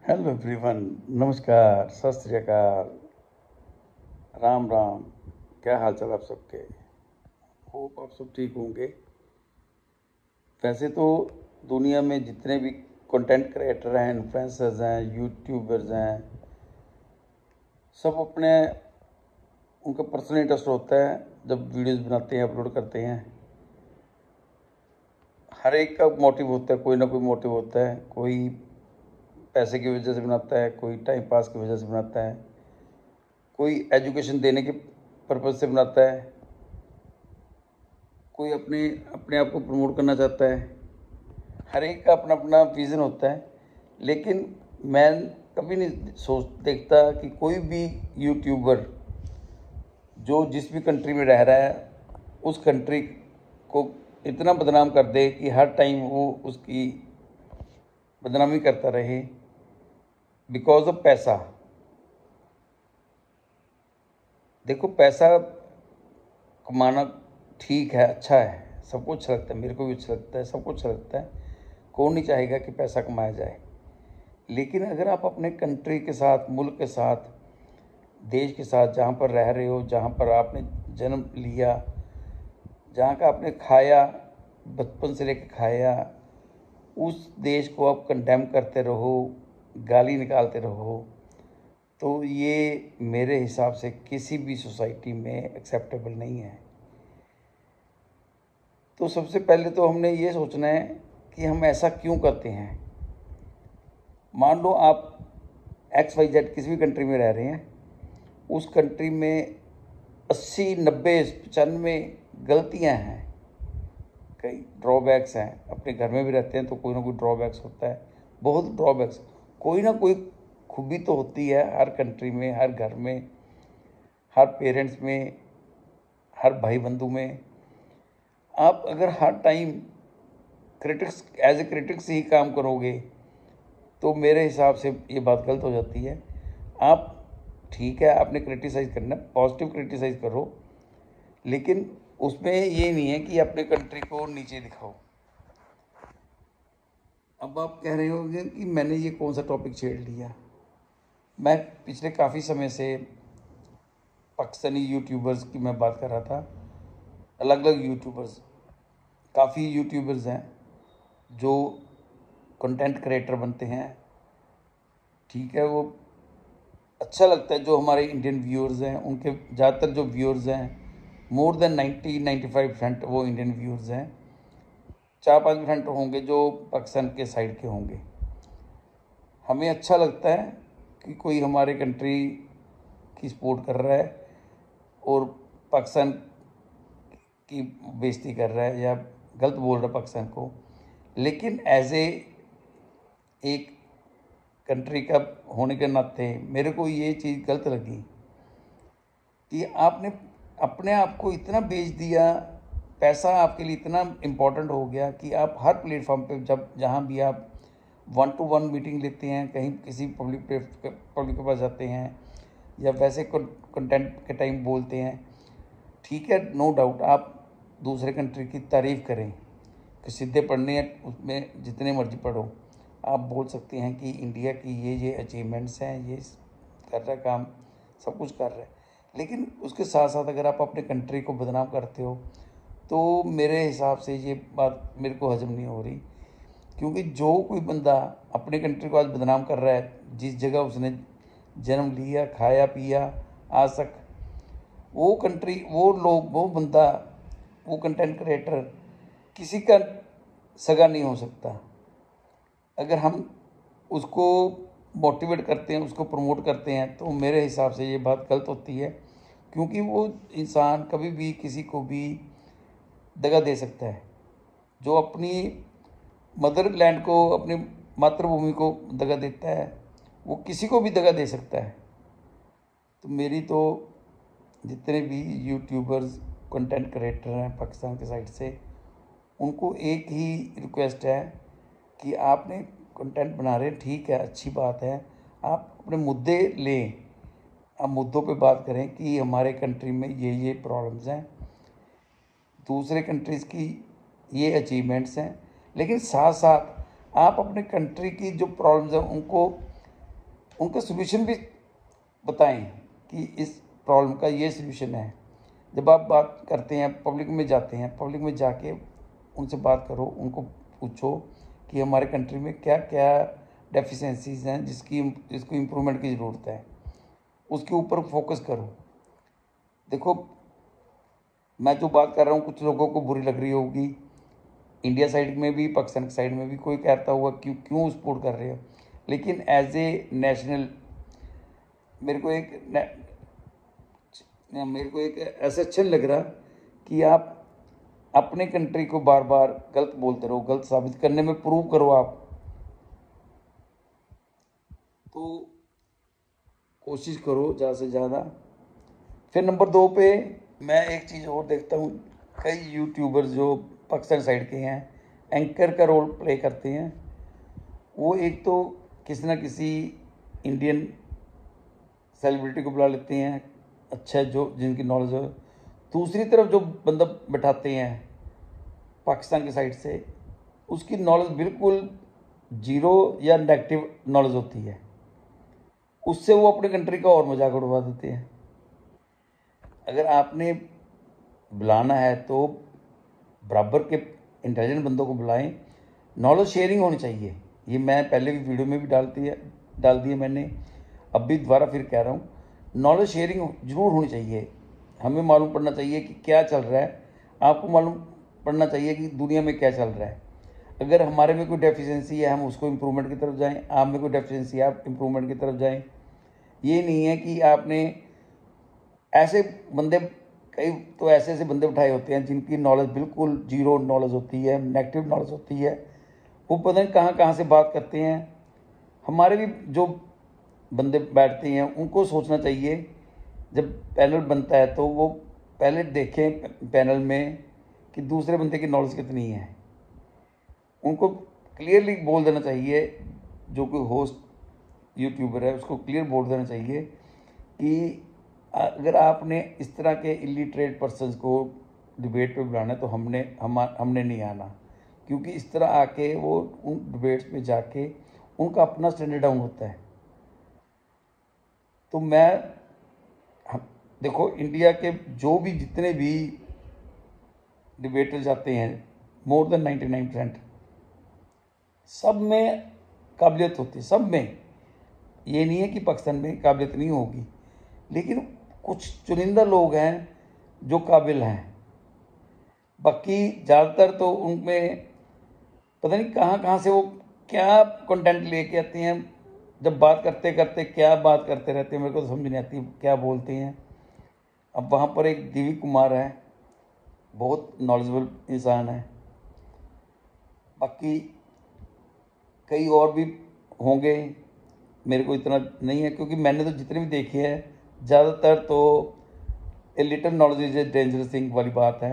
Hello everyone. नमस्कार, सत श्री अकाल, राम राम। क्या हाल चाल आप सबके? होप आप सब ठीक होंगे। वैसे तो दुनिया में जितने भी कंटेंट क्रिएटर हैं, इन्फ्लुएंसर्स हैं, यूट्यूबर्स हैं, सब अपने उनका पर्सनल इंटरेस्ट होता है जब वीडियोस बनाते हैं, अपलोड करते हैं। हर एक का मोटिव होता है, कोई ना कोई मोटिव होता है। कोई पैसे की वजह से बनाता है, कोई टाइम पास की वजह से बनाता है, कोई एजुकेशन देने के पर्पज़ से बनाता है, कोई अपने अपने आप को प्रमोट करना चाहता है। हर एक का अपना अपना विज़न होता है। लेकिन मैं कभी नहीं सोच देखता कि कोई भी यूट्यूबर जो जिस भी कंट्री में रह रहा है उस कंट्री को इतना बदनाम कर दे कि हर टाइम वो उसकी बदनामी करता रहे बिकॉज ऑफ पैसा। देखो, पैसा कमाना ठीक है, अच्छा है, सबको अच्छा लगता है, मेरे को भी अच्छा लगता है, सबको अच्छा लगता है। कौन नहीं चाहेगा कि पैसा कमाया जाए। लेकिन अगर आप अपने कंट्री के साथ, मुल्क के साथ, देश के साथ, जहाँ पर रह रहे हो, जहाँ पर आपने जन्म लिया, जहाँ का आपने खाया, बचपन से लेकर खाया, उस देश को आप कंडेम करते रहो, गाली निकालते रहो, तो ये मेरे हिसाब से किसी भी सोसाइटी में एक्सेप्टेबल नहीं है। तो सबसे पहले तो हमने ये सोचना है कि हम ऐसा क्यों करते हैं। मान लो आप XYZ किसी भी कंट्री में रह रहे हैं, उस कंट्री में 80, 90, 95 गलतियां हैं, कई ड्रॉबैक्स हैं। अपने घर में भी रहते हैं तो कोई ना कोई ड्रॉबैक्स होता है, बहुत ड्रॉबैक्स। कोई ना कोई खूबी तो होती है हर कंट्री में, हर घर में, हर पेरेंट्स में, हर भाई बंधु में। आप अगर हर time critics, as a critics ही काम करोगे तो मेरे हिसाब से ये बात गलत हो जाती है। आप ठीक है, आपने क्रिटिसाइज़ करना, पॉजिटिव क्रिटिसाइज़ करो, लेकिन उसमें ये नहीं है कि अपने कंट्री को नीचे दिखाओ। अब आप कह रहे होंगे कि मैंने ये कौन सा टॉपिक छेड़ लिया। मैं पिछले काफ़ी समय से पाकिस्तानी यूट्यूबर्स की मैं बात कर रहा था। अलग अलग यूट्यूबर्स, काफ़ी यूट्यूबर्स हैं जो कंटेंट क्रिएटर बनते हैं। ठीक है, वो अच्छा लगता है। जो हमारे इंडियन व्यूअर्स हैं, उनके ज़्यादातर जो व्यूअर्स हैं, मोर देन 90-95% वो इंडियन व्यूअर्स हैं। 4-5% होंगे जो पाकिस्तान के साइड के होंगे। हमें अच्छा लगता है कि कोई हमारे कंट्री की सपोर्ट कर रहा है और पाकिस्तान की बेइज्जती कर रहा है या गलत बोल रहा है पाकिस्तान को। लेकिन एज ए एक कंट्री का होने के नाते मेरे को ये चीज़ गलत लगी कि आपने अपने आप को इतना बेच दिया। पैसा आपके लिए इतना इम्पोर्टेंट हो गया कि आप हर प्लेटफॉर्म पे, जब जहाँ भी आप 1-to-1 मीटिंग लेते हैं, कहीं किसी पब्लिक के पास जाते हैं, या वैसे कंटेंट के टाइम बोलते हैं, ठीक है, नो डाउट आप दूसरे कंट्री की तारीफ़ करें कि सीधे पढ़ने हैं, उसमें जितने मर्जी पढ़ो। आप बोल सकते हैं कि इंडिया की ये अचीवमेंट्स हैं, ये कर रहा है काम, सब कुछ कर रहा है। लेकिन उसके साथ साथ अगर आप अपने कंट्री को बदनाम करते हो तो मेरे हिसाब से ये बात मेरे को हजम नहीं हो रही। क्योंकि जो कोई बंदा अपने कंट्री को आज बदनाम कर रहा है, जिस जगह उसने जन्म लिया, खाया पिया आज तक, वो कंट्री, वो लोग, वो बंदा, वो कंटेंट क्रिएटर किसी का सगा नहीं हो सकता। अगर हम उसको मोटिवेट करते हैं, उसको प्रमोट करते हैं, तो मेरे हिसाब से ये बात गलत होती है। क्योंकि वो इंसान कभी भी किसी को भी दगा दे सकता है। जो अपनी मदरलैंड को, अपनी मातृभूमि को दगा देता है, वो किसी को भी दगा दे सकता है। तो मेरी तो जितने भी यूट्यूबर्स, कंटेंट क्रिएटर हैं पाकिस्तान के साइड से, उनको एक ही रिक्वेस्ट है कि आपने कंटेंट बना रहे हैं, ठीक है, अच्छी बात है, आप अपने मुद्दे लें, आप मुद्दों पे बात करें कि हमारे कंट्री में ये प्रॉब्लम्स हैं, दूसरे कंट्रीज़ की ये अचीवमेंट्स हैं। लेकिन साथ साथ आप अपने कंट्री की जो प्रॉब्लम्स हैं उनको उनका सलूशन भी बताएं कि इस प्रॉब्लम का ये सलूशन है। जब आप बात करते हैं, पब्लिक में जाते हैं, पब्लिक में जाके उनसे बात करो, उनको पूछो कि हमारे कंट्री में क्या क्या डेफिशिएंसीज हैं जिसको इम्प्रूवमेंट की ज़रूरत है, उसके ऊपर फोकस करो। देखो, मैं जो बात कर रहा हूँ कुछ लोगों को बुरी लग रही होगी, इंडिया साइड में भी, पाकिस्तान की साइड में भी कोई कहता होगा क्यों क्यों सपोर्ट कर रहे हो, लेकिन एज ए नेशनल मेरे को एक ऐसा अच्छा नहीं लग रहा कि आप अपने कंट्री को बार बार गलत बोलते रहो, गलत साबित करने में प्रूव करो आप। तो कोशिश करो ज़्यादा से ज़्यादा। फिर नंबर 2 पे मैं एक चीज़ और देखता हूँ, कई यूट्यूबर जो पाकिस्तान साइड के हैं एंकर का रोल प्ले करते हैं। वो एक तो किसी ना किसी इंडियन सेलिब्रिटी को बुला लेते हैं, अच्छा जो जिनकी नॉलेज हो। दूसरी तरफ जो बंदा बैठाते हैं पाकिस्तान की साइड से, उसकी नॉलेज बिल्कुल जीरो या नेगेटिव नॉलेज होती है, उससे वो अपने कंट्री का और मजाक उड़वा देते हैं। अगर आपने बुलाना है तो बराबर के इंटेलिजेंट बंदों को बुलाएं, नॉलेज शेयरिंग होनी चाहिए। ये मैं पहले भी वीडियो में भी डाल दी है मैंने, अब भी दोबारा फिर कह रहा हूँ, नॉलेज शेयरिंग जरूर होनी चाहिए। हमें मालूम पड़ना चाहिए कि क्या चल रहा है, आपको मालूम पड़ना चाहिए कि दुनिया में क्या चल रहा है। अगर हमारे में कोई डेफिशिएंसी है हम उसको इम्प्रूवमेंट की तरफ जाएं, आप में कोई डेफिशिएंसी है आप इम्प्रूवमेंट की तरफ जाएं। ये नहीं है कि आपने ऐसे बंदे, कई तो ऐसे ऐसे बंदे उठाए होते हैं जिनकी नॉलेज बिल्कुल जीरो नॉलेज होती है, नेगेटिव नॉलेज होती है, वो पता नहीं कहाँ कहाँ से बात करते हैं। हमारे भी जो बंदे बैठते हैं उनको सोचना चाहिए, जब पैनल बनता है तो वो पहले देखें पैनल में कि दूसरे बंदे की नॉलेज कितनी है। उनको क्लियरली बोल देना चाहिए, जो कोई होस्ट यूट्यूबर है उसको क्लियर बोल देना चाहिए कि अगर आपने इस तरह के इलिटरेट पर्सन्स को डिबेट पे बुलाना है तो हमने नहीं आना, क्योंकि इस तरह आके वो उन डिबेट्स पे जाके उनका अपना स्टैंडर्ड डाउन होता है। तो देखो, इंडिया के जो भी जितने भी डिबेटर जाते हैं, मोर देन 99% सब में काबिलियत होती है, सब में। ये नहीं है कि पाकिस्तान में काबिलियत नहीं होगी, लेकिन कुछ चुनिंदा लोग हैं जो काबिल हैं, बाकी ज़्यादातर तो उनमें पता नहीं कहाँ कहाँ से वो क्या कंटेंट लेके आते हैं। जब बात करते करते क्या बात करते रहते हैं, मेरे को तो समझ नहीं आती क्या बोलते हैं। अब वहाँ पर एक दिव्य कुमार है, बहुत नॉलेजेबल इंसान है, बाकी कई और भी होंगे, मेरे को इतना नहीं है, क्योंकि मैंने तो जितने भी देखे हैं ज़्यादातर तो a little knowledge is a dangerous thing वाली बात है।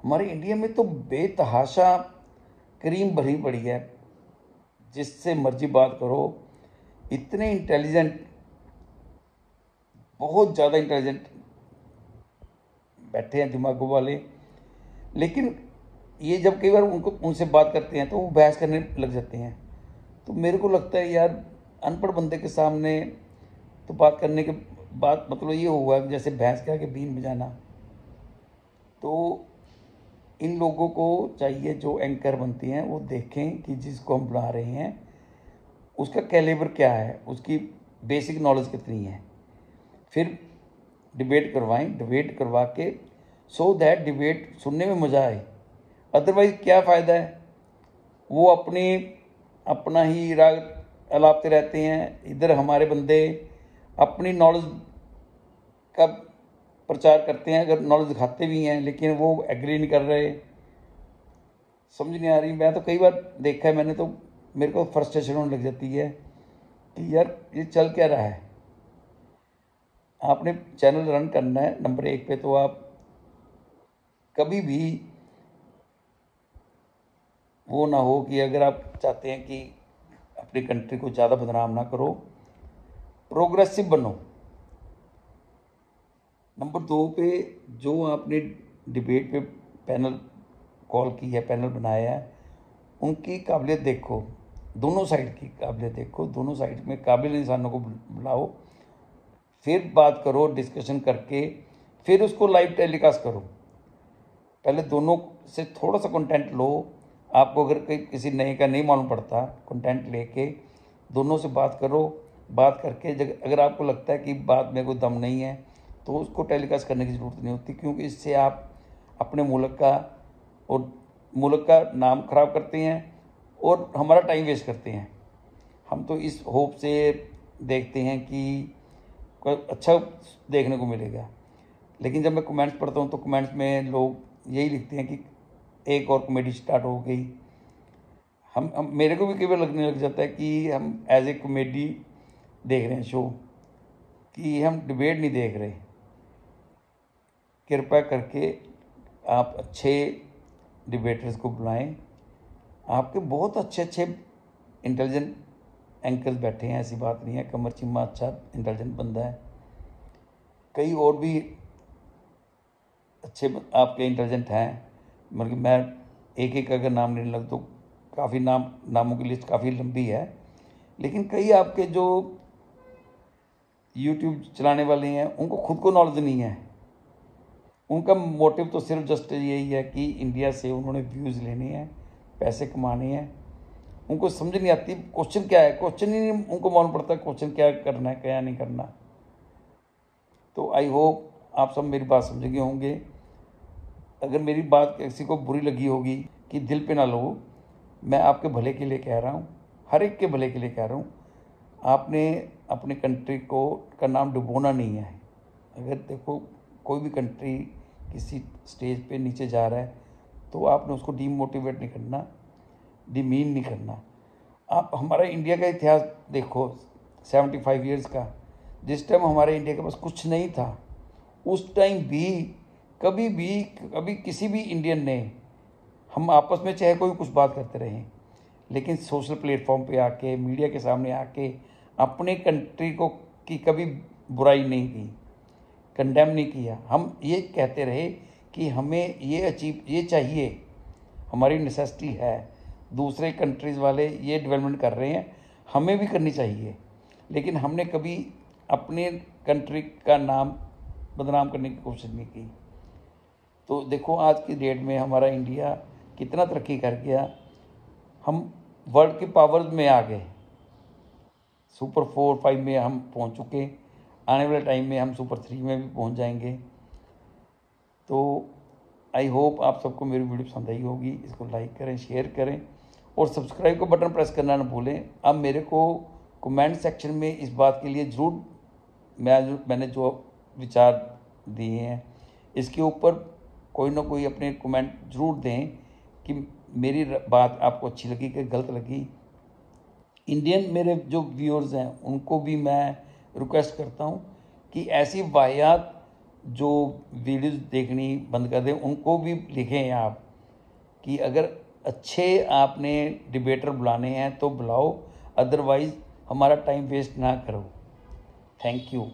हमारे इंडिया में तो बेतहाशा क्रीम भरी पड़ी है, जिससे मर्जी बात करो, इतने इंटेलिजेंट, बहुत ज़्यादा इंटेलिजेंट बैठे हैं दिमागों वाले। लेकिन ये जब कई बार उनसे बात करते हैं तो वो बहस करने लग जाते हैं। तो मेरे को लगता है यार, अनपढ़ बंदे के सामने तो बात करने के बाद मतलब ये हुआ जैसे भैंस के आगे बीन बजाना। तो इन लोगों को चाहिए जो एंकर बनती हैं वो देखें कि जिसको हम बुला रहे हैं उसका कैलिबर क्या है, उसकी बेसिक नॉलेज कितनी है, फिर डिबेट करवाएं, डिबेट करवा के सो दैट डिबेट सुनने में मज़ा आए। अदरवाइज़ क्या फ़ायदा है, वो अपना ही राग अलापते रहते हैं, इधर हमारे बंदे अपनी नॉलेज का प्रचार करते हैं, अगर नॉलेज दिखाते भी हैं लेकिन वो एग्री नहीं कर रहे। समझ नहीं आ रही। मैं तो कई बार देखा है मैंने, तो मेरे को फ्रस्ट्रेशन होने लग जाती है कि यार ये चल क्या रहा है। आपने चैनल रन करना है नंबर 1 पे, तो आप कभी भी वो ना हो कि अगर आप चाहते हैं कि अपनी कंट्री को ज़्यादा बदनाम ना करो, प्रोग्रेसिव बनो। नंबर 2 पे जो आपने डिबेट पे पैनल कॉल की है, पैनल बनाया है, उनकी काबिलियत देखो। दोनों साइड की काबिलियत देखो, दोनों साइड में काबिल इंसानों को बुलाओ, फिर बात करो, डिस्कशन करके फिर उसको लाइव टेलीकास्ट करो। पहले दोनों से थोड़ा सा कंटेंट लो। आपको अगर किसी नए का नहीं मालूम पड़ता, कंटेंट लेके दोनों से बात करो। बात करके अगर आपको लगता है कि बात में कोई दम नहीं है तो उसको टेलीकास्ट करने की ज़रूरत नहीं होती, क्योंकि इससे आप अपने मुल्क का और मुल्क का नाम ख़राब करते हैं और हमारा टाइम वेस्ट करते हैं। हम तो इस होप से देखते हैं कि कोई अच्छा देखने को मिलेगा, लेकिन जब मैं कमेंट्स पढ़ता हूँ तो कमेंट्स में लोग यही लिखते हैं कि एक और कॉमेडी स्टार्ट हो गई। हम मेरे को भी कई बार लगने लग जाता है कि हम एज ए कॉमेडी देख रहे हैं शो, कि हम डिबेट नहीं देख रहे। कृपया करके आप अच्छे डिबेटर्स को बुलाएं। आपके बहुत अच्छे अच्छे इंटेलिजेंट एंकर्स बैठे हैं, ऐसी बात नहीं है। कमर चिम्मा अच्छा इंटेलिजेंट बंदा है, कई और भी अच्छे आपके इंटेलिजेंट हैं, मतलब मैं एक एक अगर नाम लेने लग तो काफ़ी नामों की लिस्ट काफ़ी लंबी है। लेकिन कई आपके जो यूट्यूब चलाने वाले हैं उनको खुद को नॉलेज नहीं है। उनका मोटिव तो सिर्फ जस्ट यही है कि इंडिया से उन्होंने व्यूज़ लेने हैं, पैसे कमाने हैं। उनको समझ नहीं आती क्वेश्चन क्या है, क्वेश्चन ही नहीं उनको मालूम पड़ता क्वेश्चन क्या करना है क्या नहीं करना। तो आई होप आप सब मेरी बात समझ गए होंगे। अगर मेरी बात किसी को बुरी लगी होगी कि दिल पे ना लो, मैं आपके भले के लिए कह रहा हूँ, हर एक के भले के लिए कह रहा हूँ। आपने अपने कंट्री का नाम डुबोना नहीं है। अगर देखो कोई भी कंट्री किसी स्टेज पे नीचे जा रहा है तो आपने उसको डीमोटिवेट नहीं करना, डिमीन नहीं करना। आप हमारा इंडिया का इतिहास देखो 75 ईयर्स का, जिस टाइम हमारे इंडिया के पास कुछ नहीं था उस टाइम भी कभी किसी भी इंडियन ने, हम आपस में चाहे कोई कुछ बात करते रहे, लेकिन सोशल प्लेटफॉर्म पे आके मीडिया के सामने आके अपने कंट्री को की कभी बुराई नहीं की, कंडेम नहीं किया। हम ये कहते रहे कि हमें ये चाहिए, हमारी नेसेसिटी है, दूसरे कंट्रीज़ वाले ये डेवलपमेंट कर रहे हैं, हमें भी करनी चाहिए। लेकिन हमने कभी अपने कंट्री का नाम बदनाम करने की कोशिश नहीं की। तो देखो आज की डेट में हमारा इंडिया कितना तरक्की कर गया। हम वर्ल्ड के पावर्स में आ गए, सुपर 4-5 में हम पहुंच चुके। आने वाले टाइम में हम सुपर 3 में भी पहुंच जाएंगे। तो आई होप आप सबको मेरी वीडियो पसंद आई होगी। इसको लाइक करें, शेयर करें और सब्सक्राइब का बटन प्रेस करना ना भूलें। अब मेरे को कमेंट सेक्शन में इस बात के लिए ज़रूर मैंने जो विचार दिए हैं इसके ऊपर कोई ना कोई अपने कमेंट ज़रूर दें कि मेरी बात आपको अच्छी लगी कि गलत लगी। इंडियन मेरे जो व्यूअर्स हैं उनको भी मैं रिक्वेस्ट करता हूं कि ऐसी वाहियात जो वीडियोस देखनी बंद कर दें, उनको भी लिखें आप कि अगर अच्छे आपने डिबेटर बुलाने हैं तो बुलाओ, अदरवाइज़ हमारा टाइम वेस्ट ना करो। Thank you.